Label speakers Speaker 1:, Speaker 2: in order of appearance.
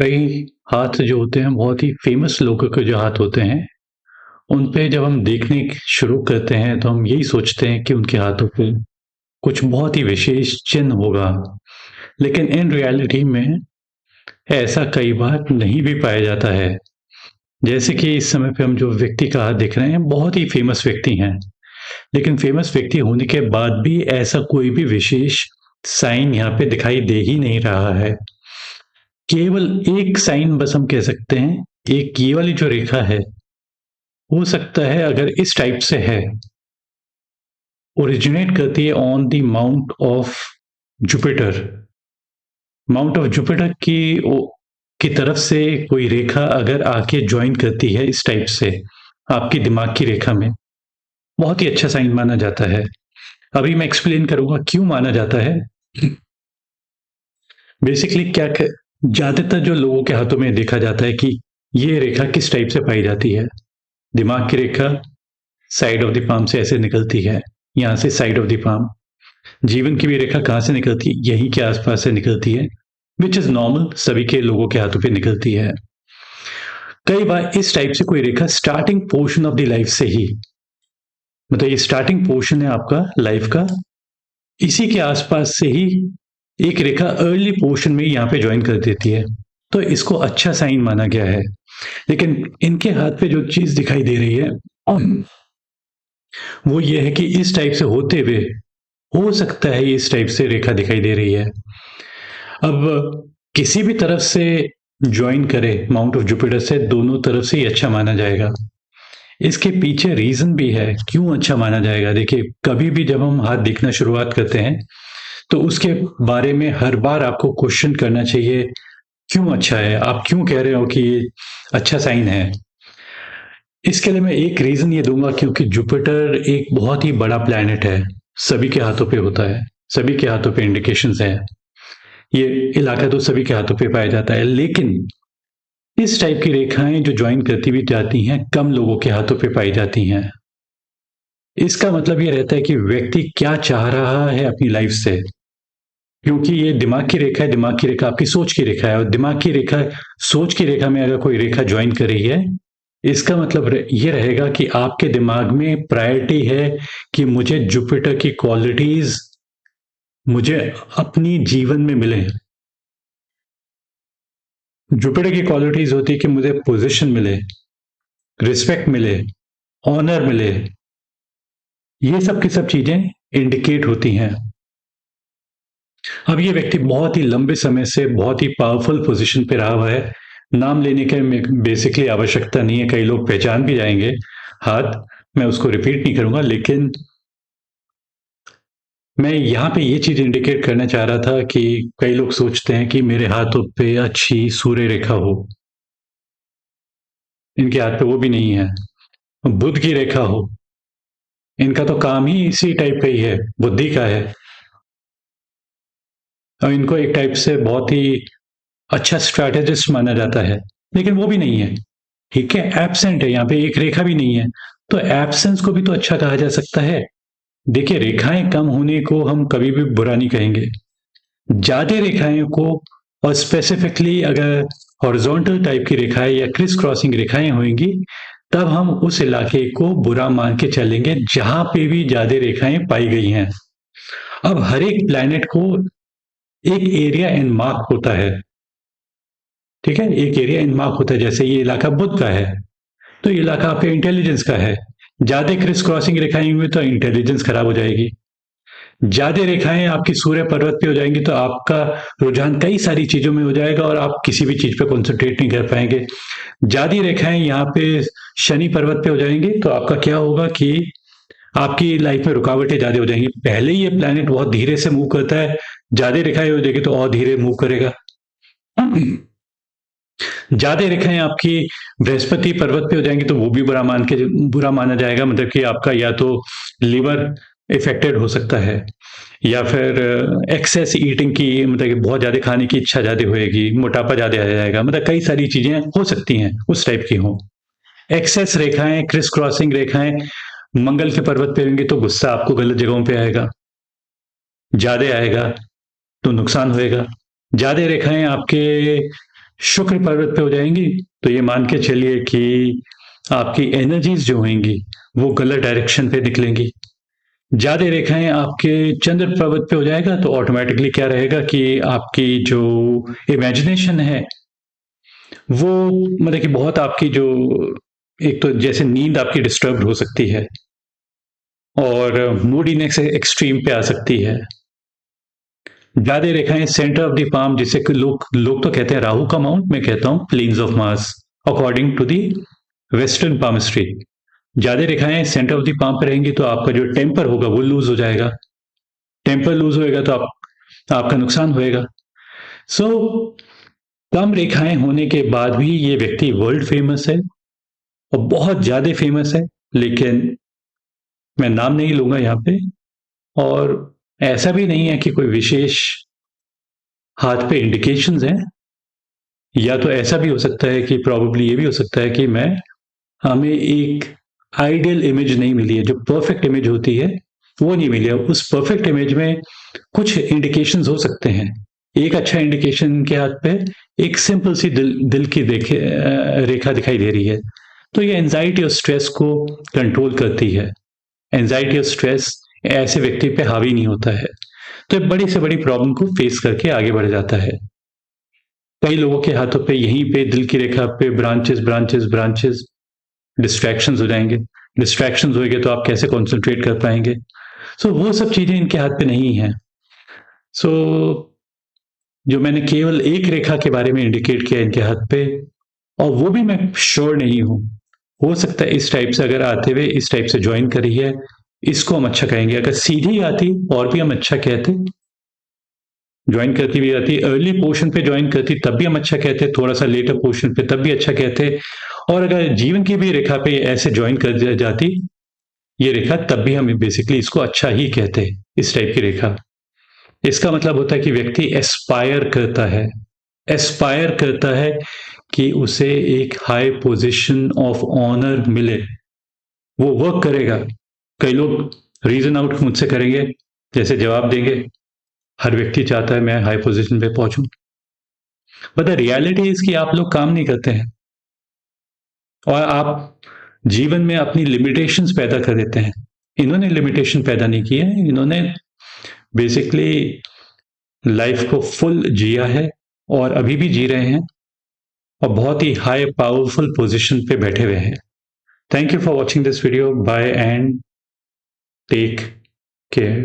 Speaker 1: कई हाथ जो होते हैं बहुत ही फेमस लोगों के जो हाथ होते हैं, उन पे जब हम देखने शुरू करते हैं तो हम यही सोचते हैं कि उनके हाथों पे कुछ बहुत ही विशेष चिन्ह होगा। लेकिन इन रियलिटी में ऐसा कई बार नहीं भी पाया जाता है। जैसे कि इस समय पे हम जो व्यक्ति का हाथ देख रहे हैं, बहुत ही फेमस व्यक्ति हैं। लेकिन फेमस व्यक्ति होने के बाद भी ऐसा कोई भी विशेष साइन यहाँ पे दिखाई दे ही नहीं रहा है। केवल एक साइन बस हम कह सकते हैं, एक ये वाली जो रेखा है, हो सकता है अगर इस टाइप से है, ओरिजिनेट करती है on the mount of Jupiter. Mount of Jupiter की तरफ से कोई रेखा अगर आके ज्वाइन करती है इस टाइप से आपके दिमाग की रेखा में, बहुत ही अच्छा साइन माना जाता है। अभी मैं एक्सप्लेन करूंगा क्यों माना जाता है। बेसिकली ज्यादातर जो लोगों के हाथों में देखा जाता है कि ये रेखा किस टाइप से पाई जाती है। दिमाग की रेखा साइड ऑफ द पाम से ऐसे निकलती है, यहां से साइड ऑफ द पाम। जीवन की भी रेखा कहां से निकलती है? यहीं के आसपास से निकलती है, विच इज नॉर्मल, सभी के लोगों के हाथों पे निकलती है। कई बार इस टाइप से कोई Rekha starting portion of the life से ही, मतलब ये स्टार्टिंग पोर्शन है आपका लाइफ का, इसी के आसपास से ही एक रेखा अर्ली पोर्शन में यहाँ पे ज्वाइन कर देती है, तो इसको अच्छा साइन माना गया है। लेकिन इनके हाथ पे जो चीज दिखाई दे रही है वो ये है कि इस टाइप से होते हुए हो सकता है इस टाइप से रेखा दिखाई दे रही है। अब किसी भी तरफ से ज्वाइन करे माउंट ऑफ जुपिटर से, दोनों तरफ से ही अच्छा माना जाएगा। इसके पीछे रीजन भी है क्यों अच्छा माना जाएगा। देखिए, कभी भी जब हम हाथ दिखना शुरुआत करते हैं तो उसके बारे में हर बार आपको क्वेश्चन करना चाहिए, क्यों अच्छा है, आप क्यों कह रहे हो कि ये अच्छा साइन है। इसके लिए मैं एक रीजन ये दूंगा, क्योंकि जुपिटर एक बहुत ही बड़ा प्लैनेट है, सभी के हाथों पे होता है, सभी के हाथों पे इंडिकेशंस है। ये इलाका तो सभी के हाथों पे पाया जाता है, लेकिन इस टाइप की रेखाएं जो ज्वाइन करती हुई जाती हैं कम लोगों के हाथों पे पाई जाती हैं। इसका मतलब ये रहता है कि व्यक्ति क्या चाह रहा है अपनी लाइफ से, क्योंकि ये दिमाग की रेखा है, दिमाग की रेखा आपकी सोच की रेखा है, और दिमाग की रेखा सोच की रेखा में अगर कोई रेखा ज्वाइन कर रही है, इसका मतलब ये रहेगा कि आपके दिमाग में प्रायोरिटी है कि मुझे जुपिटर की क्वालिटीज मुझे अपनी जीवन में मिले। जुपिटर की क्वालिटीज होती है कि मुझे पोजीशन मिले, रिस्पेक्ट मिले, ऑनर मिले, ये सब की सब चीजें इंडिकेट होती हैं। अब ये व्यक्ति बहुत ही लंबे समय से बहुत ही पावरफुल पोजीशन पे रहा हुआ है, नाम लेने के बेसिकली आवश्यकता नहीं है, कई लोग पहचान भी जाएंगे हाथ, मैं उसको रिपीट नहीं करूंगा। लेकिन मैं यहाँ पे ये चीज इंडिकेट करना चाह रहा था कि कई लोग सोचते हैं कि मेरे हाथों पे अच्छी सूर्य रेखा हो, इनके हाथ पे वो भी नहीं है। बुध की रेखा हो, इनका तो काम ही इसी टाइप का ही है, बुद्धि का है, और इनको एक टाइप से बहुत ही अच्छा स्ट्रैटेजिस्ट माना जाता है, लेकिन वो भी नहीं है। ठीक है, एब्सेंट है, यहाँ पे एक रेखा भी नहीं है, तो एब्सेंस को भी तो अच्छा कहा जा सकता है। देखिए, रेखाएं कम होने को हम कभी भी बुरा नहीं कहेंगे, ज्यादा रेखाएं को, और स्पेसिफिकली अगर हॉरिजॉन्टल टाइप की रेखाएं या क्रिस क्रॉसिंग रेखाएं होंगी, तब हम उस इलाके को बुरा मान के चलेंगे जहां पे भी ज्यादा रेखाएं पाई गई हैं। अब हर एक प्लैनेट को एक एरिया एंड मार्क होता है, ठीक है, एक एरिया एंड मार्क होता है। जैसे ये इलाका बुध का है, तो ये इलाका आपके इंटेलिजेंस का है। ज्यादा क्रिस क्रॉसिंग रेखाएं हुई तो इंटेलिजेंस खराब हो जाएगी, ज्यादा रेखाएं आपकी सूर्य पर्वत पे हो जाएंगी तो आपका रुझान कई सारी चीजों में हो जाएगा और आप किसी भी चीज पे कॉन्सेंट्रेट नहीं कर पाएंगे। ज्यादा रेखाएं यहाँ पे शनि पर्वत पे हो जाएंगी तो आपका क्या होगा कि आपकी लाइफ में रुकावटें ज्यादा हो जाएंगी। पहले ही ये प्लैनेट बहुत धीरे से मूव करता है, ज्यादा रेखाएं हो जाएगी तो और धीरे मूव करेगा। ज्यादा रेखाएं आपकी बृहस्पति पर्वत पे हो जाएंगी तो वो भी बुरा माना जाएगा, मतलब कि आपका या तो लिवर इफेक्टेड हो सकता है, या फिर एक्सेस ईटिंग की, मतलब कि बहुत ज्यादा खाने की इच्छा ज्यादा होएगी, मोटापा ज्यादा आ जाएगा, मतलब कई सारी चीजें हो सकती हैं उस टाइप की हो। एक्सेस रेखाएं, क्रिस क्रॉसिंग रेखाएं मंगल के पर्वत पे होंगी तो गुस्सा आपको गलत जगहों पे आएगा, ज्यादा आएगा तो नुकसान होएगा। ज्यादा रेखाएं आपके शुक्र पर्वत पे हो जाएंगी तो ये मान के चलिए कि आपकी एनर्जीज जो होंगी वो गलत डायरेक्शन पे निकलेंगी। ज्यादा रेखाएं आपके चंद्र पर्वत पे हो जाएगा तो ऑटोमेटिकली क्या रहेगा कि आपकी जो इमेजिनेशन है वो मतलब कि बहुत आपकी जो एक तो जैसे नींद आपकी डिस्टर्ब हो सकती है और मूडीनेस एक्सट्रीम पे आ सकती है। ज्यादा रेखाएं सेंटर ऑफ द पाम जिसे कि लोग तो कहते हैं राहु का माउंट, मैं कहता हूं plains of Mars according to the western palmistry. ज्यादा रेखाएं सेंटर ऑफ द पाम पे रहेंगी तो आपका जो टेम्पर होगा वो लूज हो जाएगा। टेम्पर लूज होएगा तो आपका नुकसान होएगा। सो कम रेखाएं होने के बाद भी ये व्यक्ति वर्ल्ड फेमस है और बहुत ज्यादा फेमस है, लेकिन मैं नाम नहीं लूंगा यहाँ पे। और ऐसा भी नहीं है कि कोई विशेष हाथ पे इंडिकेशंस हैं, या तो ऐसा भी हो सकता है कि प्रॉब्ली ये भी हो सकता है कि मैं हमें एक आइडियल इमेज नहीं मिली है, जो परफेक्ट इमेज होती है वो नहीं मिली है। उस परफेक्ट इमेज में कुछ इंडिकेशंस हो सकते हैं। एक अच्छा इंडिकेशन के हाथ पे एक सिंपल सी दिल की रेखा दिखाई दे रही है, तो ये एंजाइटी और स्ट्रेस को कंट्रोल करती है। एंजाइटी और स्ट्रेस ऐसे व्यक्ति पे हावी नहीं होता है, तो बड़ी से बड़ी प्रॉब्लम को फेस करके आगे बढ़ जाता है। कई लोगों के हाथों पे यहीं पे दिल की रेखा पे ब्रांचेस ब्रांचेस ब्रांचेस डिस्ट्रैक्शंस हो जाएंगे। डिस्ट्रैक्शंस होंगे तो आप कैसे कॉन्सेंट्रेट कर पाएंगे? वो सब चीजें इनके हाथ पे नहीं है। सो जो मैंने केवल एक रेखा के बारे में इंडिकेट किया इनके हाथ पे, और वो भी मैं श्योर नहीं हूं, हो सकता है इस टाइप से अगर आते हुए इस टाइप से ज्वाइन करी है, इसको हम अच्छा कहेंगे। अगर सीधी आती और भी हम अच्छा कहते। ज्वाइन करती भी आती, अर्ली पोर्शन पे ज्वाइन करती तब भी हम अच्छा कहते, थोड़ा सा लेटर पोर्शन पे तब भी अच्छा कहते, और अगर जीवन की भी रेखा पे ऐसे ज्वाइन कर जाती ये रेखा तब भी हम बेसिकली इसको अच्छा ही कहते। इस टाइप की रेखा, इसका मतलब होता है कि व्यक्ति एस्पायर करता है। एस्पायर करता है कि उसे एक हाई पोजीशन ऑफ ऑनर मिले, वो वर्क करेगा। कई लोग रीजन आउट मुझसे करेंगे, जैसे जवाब देंगे हर व्यक्ति चाहता है मैं हाई पोजीशन पे पहुंचूं, बट द रियलिटी इज कि आप लोग काम नहीं करते हैं और आप जीवन में अपनी लिमिटेशंस पैदा कर देते हैं। इन्होंने लिमिटेशन पैदा नहीं की है, इन्होंने बेसिकली लाइफ को फुल जिया है और अभी भी जी रहे हैं और बहुत ही हाई पावरफुल पोजीशन पे बैठे हुए हैं। Thank you for watching this video, bye and take care.